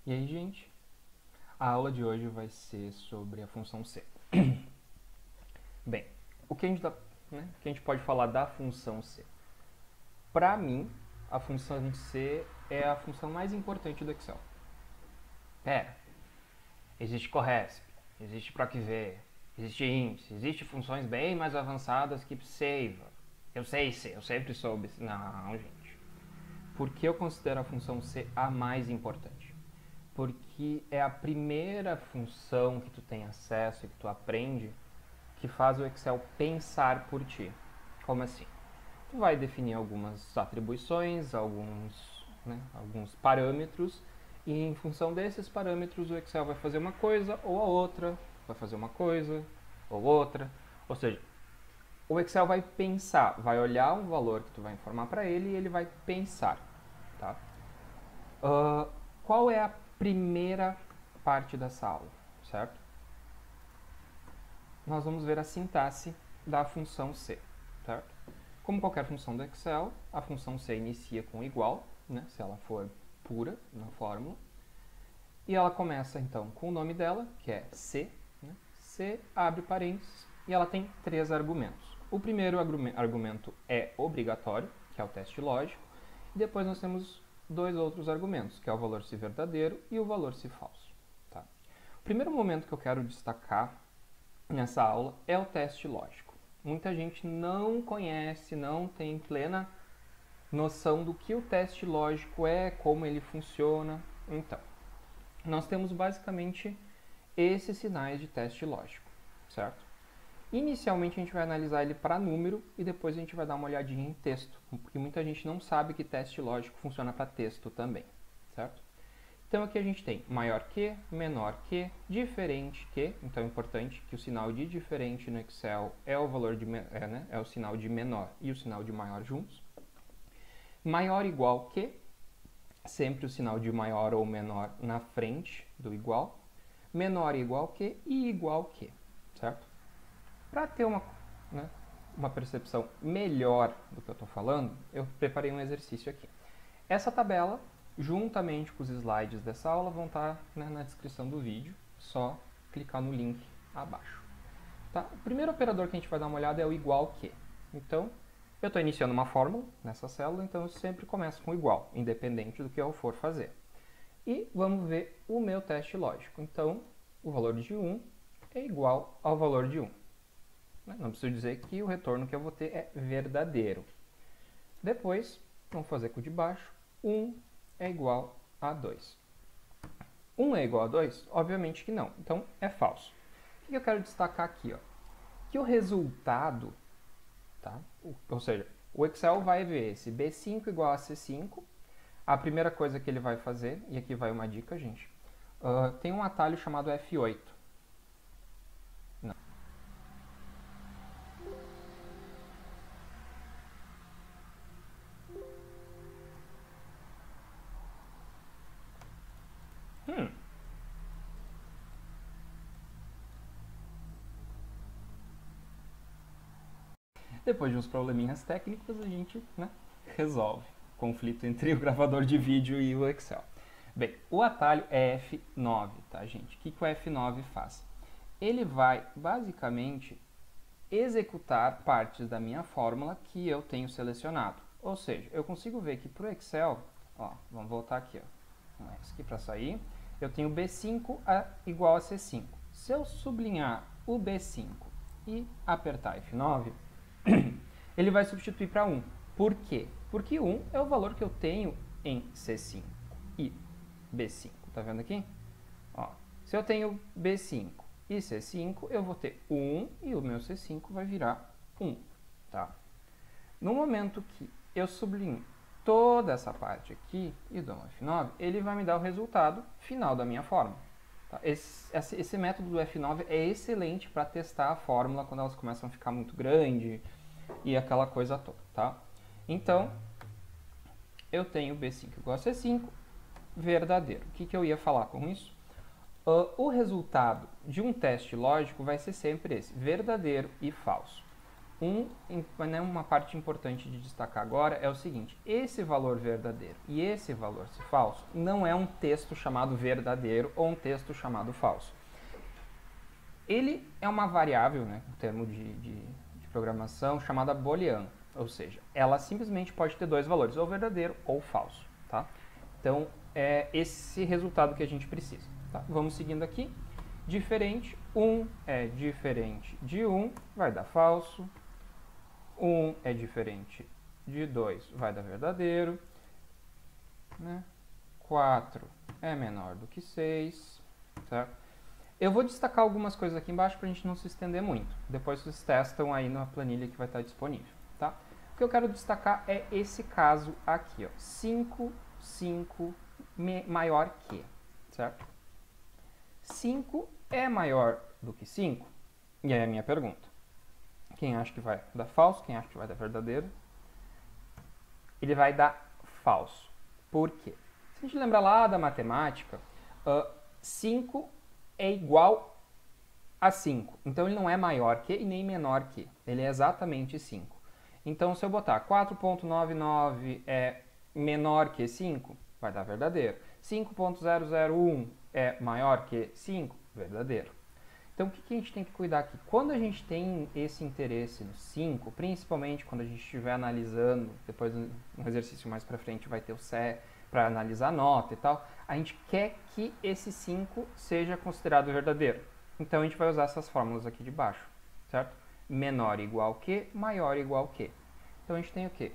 E aí, gente? A aula de hoje vai ser sobre a função C. Bem, o que a gente pode falar da função C? Para mim, a função C é a função mais importante do Excel. Pera, existe CORRESP, existe PROC-V, existe índice, existe funções bem mais avançadas que save. Eu sei C, eu sempre soube. Não, gente. Por que eu considero a função C a mais importante? Porque é a primeira função que tu tem acesso e que tu aprende que faz o Excel pensar por ti. Como assim? Tu vai definir algumas atribuições, alguns parâmetros, e em função desses parâmetros o Excel vai fazer uma coisa ou a outra, vai fazer uma coisa ou outra. Ou seja, o Excel vai pensar, vai olhar um valor que tu vai informar para ele e ele vai pensar. Tá? Qual é a primeira parte dessa aula, certo? Nós vamos ver a sintaxe da função C, certo? Como qualquer função do Excel, a função C inicia com igual, né, se ela for pura na fórmula, e ela começa então com o nome dela, que é C, né? C abre parênteses, e ela tem 3 argumentos. O primeiro argumento é obrigatório, que é o teste lógico, e depois nós temos 2 outros argumentos, que é o valor se verdadeiro e o valor se falso. Tá? O primeiro momento que eu quero destacar nessa aula é o teste lógico. Muita gente não conhece, não tem plena noção do que o teste lógico é, como ele funciona. Então, nós temos basicamente esses sinais de teste lógico, certo? Inicialmente a gente vai analisar ele para número e depois a gente vai dar uma olhadinha em texto, porque muita gente não sabe que teste lógico funciona para texto também, certo? Então aqui a gente tem maior que, menor que, diferente que, então é importante que o sinal de diferente no Excel é o valor de é o sinal de menor e o sinal de maior juntos. Maior igual que, sempre o sinal de maior ou menor na frente do igual. Menor igual que e igual que, certo? Para ter uma percepção melhor do que eu estou falando, eu preparei um exercício aqui. Essa tabela, juntamente com os slides dessa aula, vão estar na descrição do vídeo. Só clicar no link abaixo. Tá? O primeiro operador que a gente vai dar uma olhada é o igual que. Então, eu estou iniciando uma fórmula nessa célula, então eu sempre começo com igual, independente do que eu for fazer. E vamos ver o meu teste lógico. Então, o valor de 1 é igual ao valor de 1. Não preciso dizer que o retorno que eu vou ter é verdadeiro. Depois, vamos fazer com o de baixo. 1 é igual a 2. 1 é igual a 2? Obviamente que não. Então, é falso. O que eu quero destacar aqui? Ó? Que o resultado, tá? Ou seja, o Excel vai ver esse B5 igual a C5. A primeira coisa que ele vai fazer, e aqui vai uma dica, gente, tem um atalho chamado F8. Não. Depois de uns probleminhas técnicos, a gente resolve o conflito entre o gravador de vídeo e o Excel. Bem, o atalho é F9, tá, gente? O que o F9 faz? Ele vai, basicamente, executar partes da minha fórmula que eu tenho selecionado. Ou seja, eu consigo ver que para o Excel, ó, vamos voltar aqui, ó, isso aqui para sair, eu tenho B5 igual a C5. Se eu sublinhar o B5 e apertar F9, ele vai substituir para 1. Por quê? Porque 1 é o valor que eu tenho em C5 e B5. Tá vendo aqui? Ó, se eu tenho B5 e C5, eu vou ter 1 e o meu C5 vai virar 1. Tá? No momento que eu sublinho toda essa parte aqui e dou um F9, ele vai me dar o resultado final da minha fórmula. Tá? Esse método do F9 é excelente para testar a fórmula quando elas começam a ficar muito grande e aquela coisa toda. Tá? Então, eu tenho B5 igual a C5, verdadeiro. O que eu ia falar com isso? O resultado de um teste lógico vai ser sempre esse, verdadeiro e falso. Uma parte importante de destacar agora é o seguinte: esse valor verdadeiro e esse valor se falso não é um texto chamado verdadeiro ou um texto chamado falso. Ele é uma variável, né, em termos de programação, chamada booleana, ou seja, ela simplesmente pode ter dois valores, ou verdadeiro ou falso. Tá? Então, é esse resultado que a gente precisa. Tá? Vamos seguindo aqui. Diferente, 1 é diferente de 1, vai dar falso. 1 é diferente de 2, vai dar verdadeiro. Né? 4 é menor do que 6. Certo? Eu vou destacar algumas coisas aqui embaixo para a gente não se estender muito. Depois vocês testam aí na planilha que vai estar disponível. Tá? O que eu quero destacar é esse caso aqui. Ó, 5, 5 maior que. Certo? 5 é maior do que 5? E aí a minha pergunta. Quem acha que vai dar falso? Quem acha que vai dar verdadeiro? Ele vai dar falso. Por quê? Se a gente lembrar lá da matemática, 5 é igual a 5. Então ele não é maior que e nem menor que. Ele é exatamente 5. Então se eu botar 4.99 é menor que 5, vai dar verdadeiro. 5.001 é maior que 5, verdadeiro. Então, o que a gente tem que cuidar aqui? Quando a gente tem esse interesse no 5, principalmente quando a gente estiver analisando, depois no exercício mais para frente vai ter o CE para analisar a nota e tal, a gente quer que esse 5 seja considerado verdadeiro. Então, a gente vai usar essas fórmulas aqui de baixo, certo? Menor igual que, maior igual que. Então, a gente tem o quê?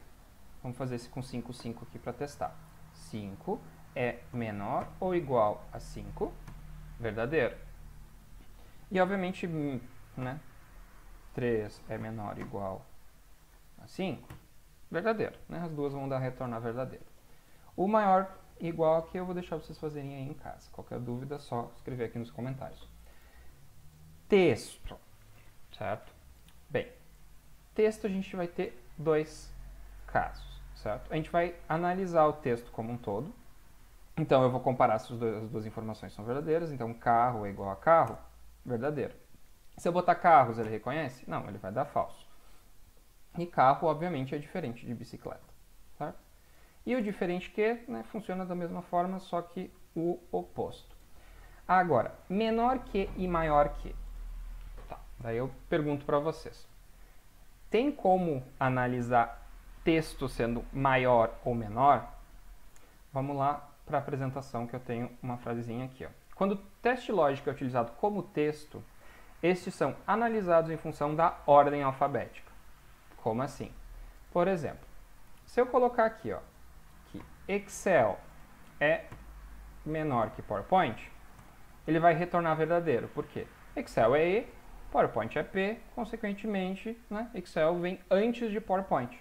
Vamos fazer esse com 5, 5 aqui para testar. 5 é menor ou igual a 5, verdadeiro. E, obviamente, né, 3 é menor ou igual a 5, verdadeiro. Né? As duas vão retornar verdadeiro. O maior igual aqui eu vou deixar vocês fazerem aí em casa. Qualquer dúvida é só escrever aqui nos comentários. Texto, certo? Bem, texto a gente vai ter dois casos, certo? A gente vai analisar o texto como um todo. Então, eu vou comparar se as duas informações são verdadeiras. Então, carro é igual a carro, verdadeiro. Se eu botar carros, ele reconhece? Não, ele vai dar falso. E carro, obviamente, é diferente de bicicleta, certo? E o diferente que, né, funciona da mesma forma, só que o oposto. Agora, menor que e maior que. Tá, daí eu pergunto para vocês. Tem como analisar texto sendo maior ou menor? Vamos lá para a apresentação, que eu tenho uma frasezinha aqui. Ó. Quando o teste lógico é utilizado como texto, estes são analisados em função da ordem alfabética. Como assim? Por exemplo, se eu colocar aqui, ó, que Excel é menor que PowerPoint, ele vai retornar verdadeiro. Por quê? Excel é E, PowerPoint é P, consequentemente, né, Excel vem antes de PowerPoint.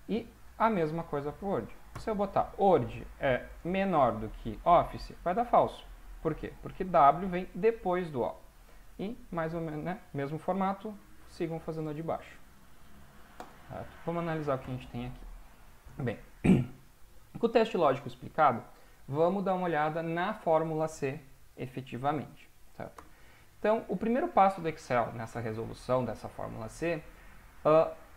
E a mesma coisa para o Word. Se eu botar Word é menor do que Office, vai dar falso. Por quê? Porque W vem depois do O. E, mais ou menos, né, mesmo formato, sigam fazendo a de baixo. Certo? Vamos analisar o que a gente tem aqui. Bem, com o teste lógico explicado, vamos dar uma olhada na fórmula C efetivamente. Certo? Então, o primeiro passo do Excel nessa resolução dessa fórmula C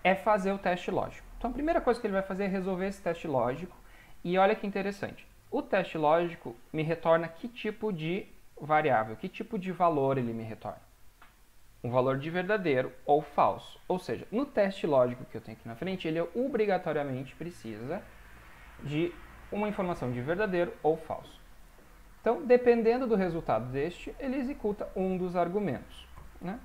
é fazer o teste lógico. Então, a primeira coisa que ele vai fazer é resolver esse teste lógico. E olha que interessante. O teste lógico me retorna que tipo de variável, que tipo de valor ele me retorna. Um valor de verdadeiro ou falso. Ou seja, no teste lógico que eu tenho aqui na frente, ele obrigatoriamente precisa de uma informação de verdadeiro ou falso. Então, dependendo do resultado deste, ele executa um dos argumentos. Né?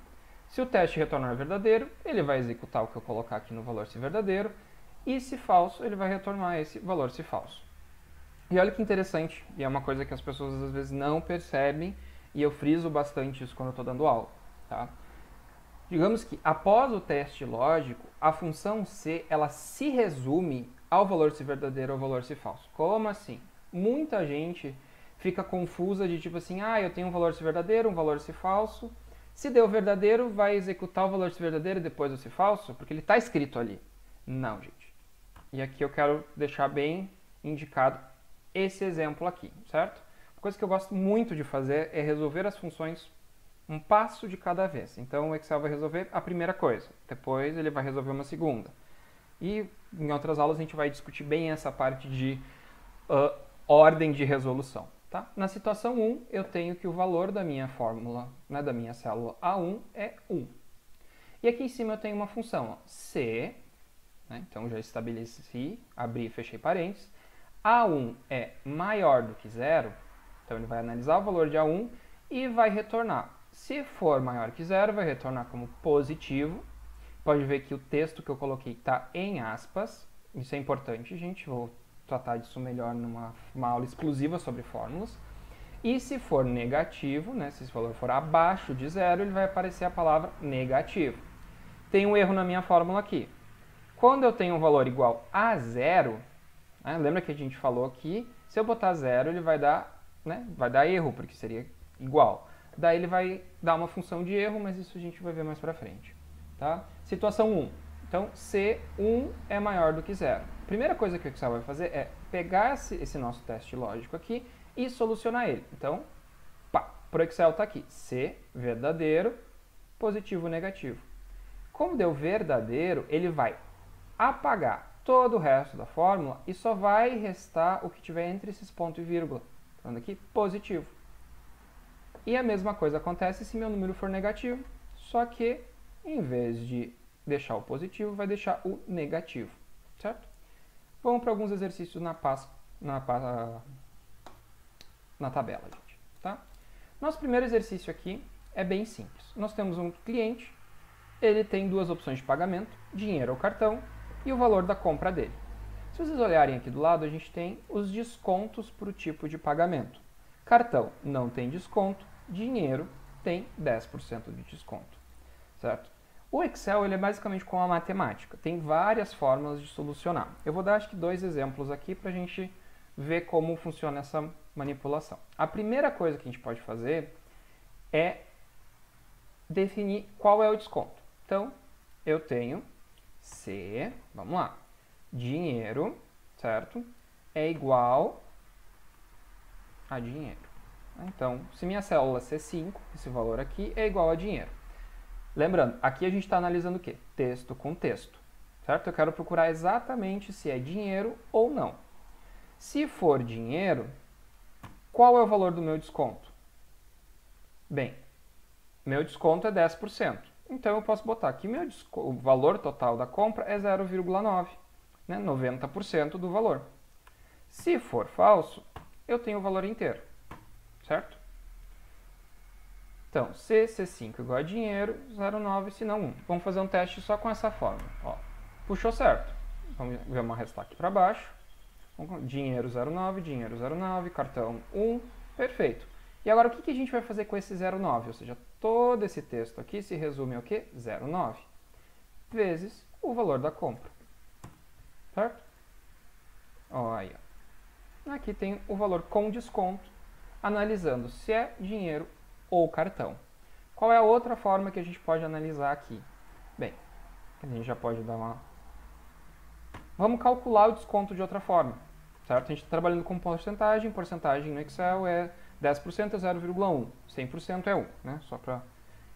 Se o teste retornar verdadeiro, ele vai executar o que eu colocar aqui no valor se verdadeiro. E se falso, ele vai retornar esse valor se falso. E olha que interessante, e é uma coisa que as pessoas às vezes não percebem, e eu friso bastante isso quando eu estou dando aula. Tá? Digamos que após o teste lógico, a função C ela se resume ao valor se verdadeiro ou valor se falso. Como assim? Muita gente fica confusa de tipo assim, eu tenho um valor se verdadeiro, um valor se falso. Se deu verdadeiro, vai executar o valor se verdadeiro e depois o se falso? Porque ele está escrito ali. Não, gente. E aqui eu quero deixar bem indicado esse exemplo aqui, certo? Uma coisa que eu gosto muito de fazer é resolver as funções um passo de cada vez. Então, o Excel vai resolver a primeira coisa, depois ele vai resolver uma segunda. E em outras aulas a gente vai discutir bem essa parte de ordem de resolução. Tá? Na situação 1, eu tenho que o valor da minha fórmula, né, da minha célula A1 é 1. E aqui em cima eu tenho uma função, ó, C, né, então já estabeleci, abri e fechei parênteses. A1 é maior do que 0, então ele vai analisar o valor de A1 e vai retornar. Se for maior que 0, vai retornar como positivo. Pode ver que o texto que eu coloquei está em aspas. Isso é importante, gente. Vou tratar disso melhor numa aula exclusiva sobre fórmulas. E se for negativo, né, se esse valor for abaixo de 0, ele vai aparecer a palavra negativo. Tem um erro na minha fórmula aqui. Quando eu tenho um valor igual a 0, né, lembra que a gente falou que se eu botar 0, ele vai dar erro, porque seria igual. Daí ele vai dar uma função de erro, mas isso a gente vai ver mais pra frente. Tá? Situação 1. Então, C1 é maior do que 0. A primeira coisa que o Excel vai fazer é pegar esse nosso teste lógico aqui e solucionar ele. Então, para o Excel está aqui, C, verdadeiro, positivo, negativo. Como deu verdadeiro, ele vai apagar todo o resto da fórmula e só vai restar o que tiver entre esses pontos e vírgula. Falando aqui, positivo. E a mesma coisa acontece se meu número for negativo, só que em vez de deixar o positivo, vai deixar o negativo, certo? Vamos para alguns exercícios na tabela, gente, tá? Nosso primeiro exercício aqui é bem simples. Nós temos um cliente, ele tem duas opções de pagamento, dinheiro ou cartão, e o valor da compra dele. Se vocês olharem aqui do lado, a gente tem os descontos para o tipo de pagamento. Cartão não tem desconto, dinheiro tem 10% de desconto, certo? O Excel ele é basicamente como a matemática, tem várias formas de solucionar. Eu vou dar acho que 2 exemplos aqui para a gente ver como funciona essa manipulação. A primeira coisa que a gente pode fazer é definir qual é o desconto. Então, eu tenho C, vamos lá, dinheiro, certo? É igual a dinheiro. Então, se minha célula C5, esse valor aqui, é igual a dinheiro. Lembrando, aqui a gente está analisando o quê? Texto com texto, certo? Eu quero procurar exatamente se é dinheiro ou não. Se for dinheiro, qual é o valor do meu desconto? Bem, meu desconto é 10%. Então eu posso botar aqui o valor total da compra é 0,9, né? 90% do valor. Se for falso, eu tenho o valor inteiro, certo? Então, se C5 igual a dinheiro, 0,9, se não 1. Vamos fazer um teste só com essa fórmula. Ó, puxou certo. Vamos arrastar aqui para baixo. Dinheiro 0,9, dinheiro 0,9, cartão 1, perfeito. E agora o que a gente vai fazer com esse 0,9? Ou seja, todo esse texto aqui se resume ao quê? 0,9 vezes o valor da compra. Certo? Ó, aí, ó. Aqui tem o valor com desconto, analisando se é dinheiro ou cartão. Qual é a outra forma que a gente pode analisar aqui? Bem, a gente já pode dar uma... Vamos calcular o desconto de outra forma, certo? A gente está trabalhando com porcentagem no Excel é 10% é 0,1, 100% é 1, né? Só pra...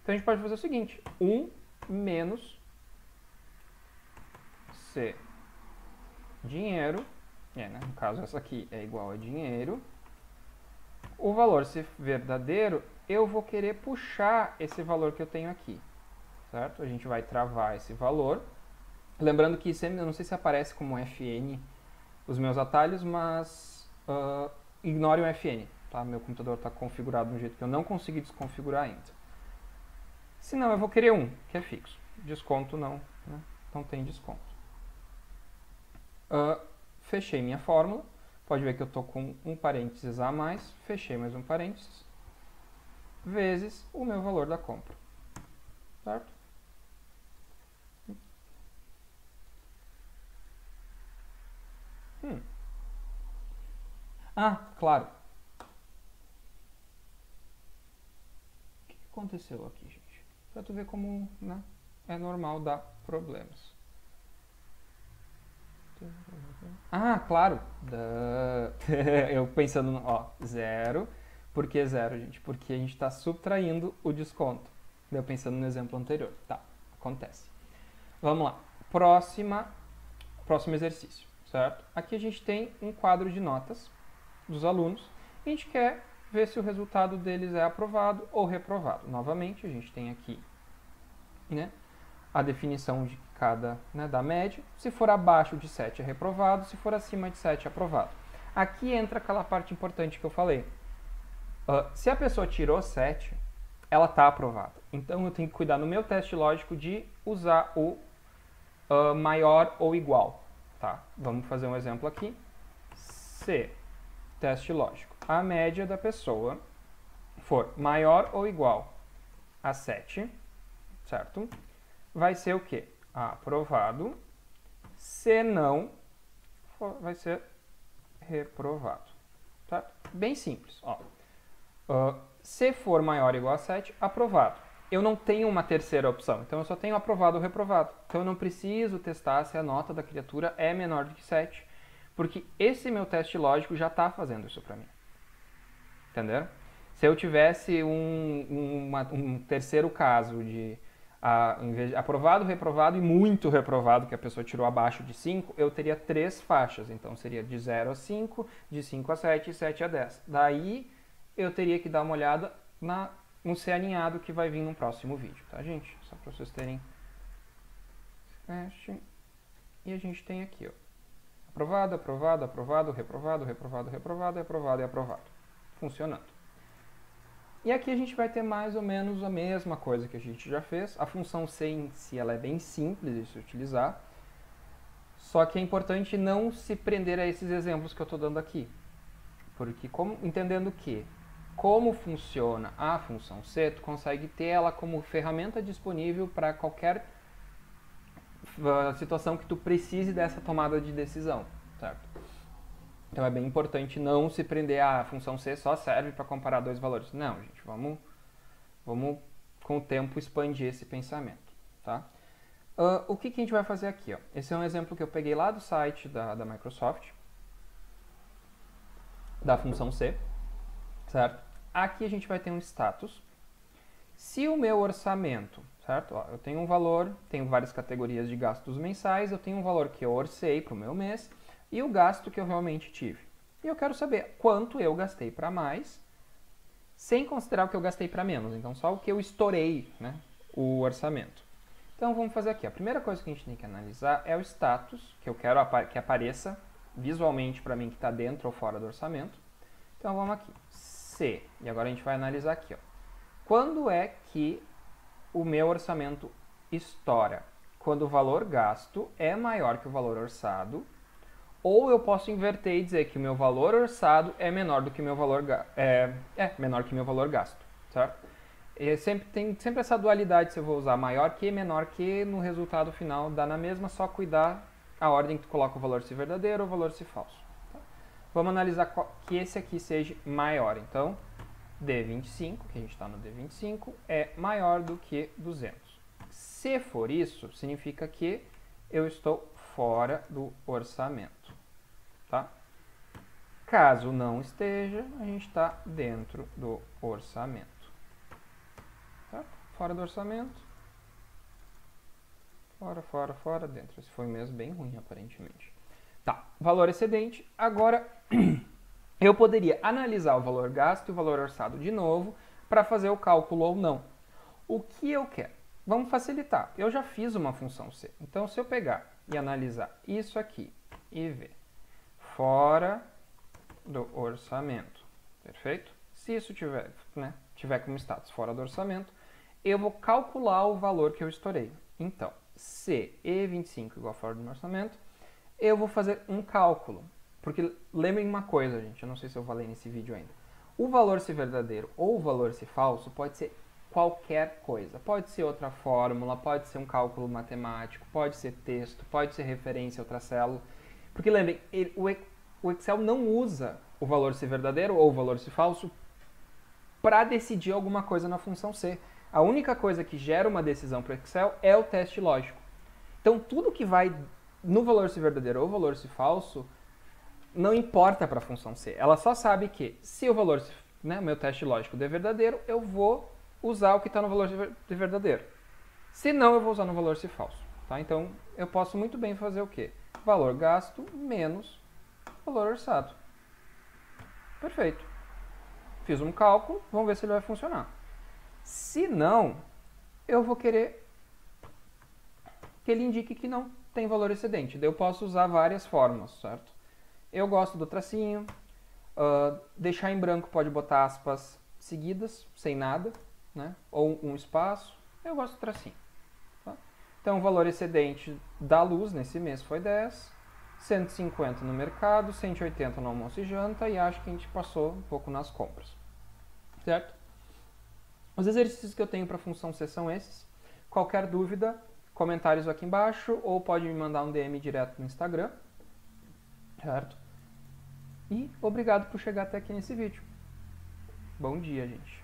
Então a gente pode fazer o seguinte, 1 menos C dinheiro, né? No caso essa aqui é igual a dinheiro, o valor se verdadeiro, eu vou querer puxar esse valor que eu tenho aqui, certo? A gente vai travar esse valor. Lembrando que sempre, eu não sei se aparece como FN os meus atalhos, mas ignore o FN, tá? Meu computador está configurado de um jeito que eu não consegui desconfigurar ainda. Se não, eu vou querer 1, que é fixo. Desconto não, né? Não tem desconto. Fechei minha fórmula. Pode ver que eu estou com um parênteses a mais. Fechei mais um parênteses. Vezes o meu valor da compra. Certo? Ah, claro. O que aconteceu aqui, gente? Pra tu ver como, né, é normal dar problemas. Ah, claro. Eu pensando, ó, 0. Por que zero, gente? Porque a gente está subtraindo o desconto. Deu pensando no exemplo anterior. Tá, acontece. Vamos lá. Próximo exercício, certo? Aqui a gente tem um quadro de notas dos alunos. A gente quer ver se o resultado deles é aprovado ou reprovado. Novamente, a gente tem aqui, né, a definição de cada, né, da média. Se for abaixo de 7 é reprovado, se for acima de 7 é aprovado. Aqui entra aquela parte importante que eu falei. Se a pessoa tirou 7, ela está aprovada. Então eu tenho que cuidar no meu teste lógico de usar o maior ou igual. Tá? Vamos fazer um exemplo aqui. Se, teste lógico, a média da pessoa for maior ou igual a 7, certo? Vai ser o quê? Aprovado. Se não, vai ser reprovado. Tá? Bem simples. Ó. Se for maior ou igual a 7, aprovado. Eu não tenho uma terceira opção, então eu só tenho aprovado ou reprovado. Então eu não preciso testar se a nota da criatura é menor do que 7, porque esse meu teste lógico já está fazendo isso para mim. Entenderam? Se eu tivesse um terceiro caso de aprovado, reprovado e muito reprovado, que a pessoa tirou abaixo de 5, eu teria 3 faixas. Então seria de 0 a 5, de 5 a 7 e 7 a 10. Daí eu teria que dar uma olhada no C alinhado que vai vir no próximo vídeo, tá, gente? Só para vocês terem teste. E a gente tem aqui, ó, aprovado, aprovado, aprovado, reprovado, reprovado, reprovado, aprovado e aprovado. Funcionando. E aqui a gente vai ter mais ou menos a mesma coisa que a gente já fez. A função C em si ela é bem simples de se utilizar. Só que é importante não se prender a esses exemplos que eu estou dando aqui. Porque entendendo que como funciona a função C, tu consegue ter ela como ferramenta disponível para qualquer situação que tu precise dessa tomada de decisão, certo? Então é bem importante não se prender a função C só serve para comparar dois valores. Não, gente, vamos com o tempo expandir esse pensamento, tá? O que a gente vai fazer aqui, ó? Esse é um exemplo que eu peguei lá do site da Microsoft, da função C, certo? Aqui a gente vai ter um status. Se o meu orçamento, certo? Ó, eu tenho um valor, tenho várias categorias de gastos mensais, eu tenho um valor que eu orcei para o meu mês e o gasto que eu realmente tive. E eu quero saber quanto eu gastei para mais, sem considerar o que eu gastei para menos. Então, só o que eu estourei, né? O orçamento. Então, vamos fazer aqui. A primeira coisa que a gente tem que analisar é o status, que eu quero que apareça visualmente para mim que está dentro ou fora do orçamento. Então, vamos aqui. C. E agora a gente vai analisar aqui, ó. Quando é que o meu orçamento estoura? Quando o valor gasto é maior que o valor orçado, ou eu posso inverter e dizer que o meu valor orçado é menor do que o meu valor menor que o meu valor gasto, certo? E tem sempre essa dualidade se eu vou usar maior que, menor que, no resultado final dá na mesma, só cuidar a ordem que tu coloca o valor se verdadeiro ou o valor se falso. Tá? Vamos analisar que esse aqui seja maior. Então, D25, que a gente está no D25, é maior do que 200. Se for isso, significa que eu estou fora do orçamento. Tá? Caso não esteja, a gente está dentro do orçamento. Tá? Fora do orçamento. Fora, dentro. Esse foi um mês bem ruim, aparentemente. Tá, valor excedente. Agora, eu poderia analisar o valor gasto e o valor orçado de novo para fazer o cálculo ou não. O que eu quero? Vamos facilitar. Eu já fiz uma função C. Então, se eu pegar e analisar isso aqui e ver fora do orçamento, perfeito? Se isso tiver como status fora do orçamento, eu vou calcular o valor que eu estourei. Então, se E25 igual a fora do orçamento, eu vou fazer um cálculo. Porque lembrem uma coisa, gente, eu não sei se eu falei nesse vídeo ainda. O valor se verdadeiro ou o valor se falso pode ser qualquer coisa. Pode ser outra fórmula, pode ser um cálculo matemático, pode ser texto, pode ser referência a outra célula. Porque lembrem, o Excel não usa o valor se verdadeiro ou o valor se falso para decidir alguma coisa na função C. A única coisa que gera uma decisão para o Excel é o teste lógico. Então, tudo que vai no valor se verdadeiro ou valor se falso não importa para a função C. Ela só sabe que se o valor né, meu teste lógico de verdadeiro, eu vou usar o que está no valor de verdadeiro. Se não, eu vou usar no valor se falso. Tá? Então, eu posso muito bem fazer o quê? Valor gasto menos valor orçado. Perfeito. Fiz um cálculo, vamos ver se ele vai funcionar. Se não, eu vou querer que ele indique que não tem valor excedente. Daí eu posso usar várias formas, certo? Eu gosto do tracinho. Deixar em branco pode botar aspas seguidas, sem nada, né? Ou um espaço. Eu gosto do tracinho. Tá? Então, o valor excedente da luz nesse mês foi 10, 150 no mercado, 180 no almoço e janta, e acho que a gente passou um pouco nas compras. Certo? Os exercícios que eu tenho para a função C são esses. Qualquer dúvida, comentários aqui embaixo, ou pode me mandar um DM direto no Instagram. Certo? E obrigado por chegar até aqui nesse vídeo. Bom dia, gente.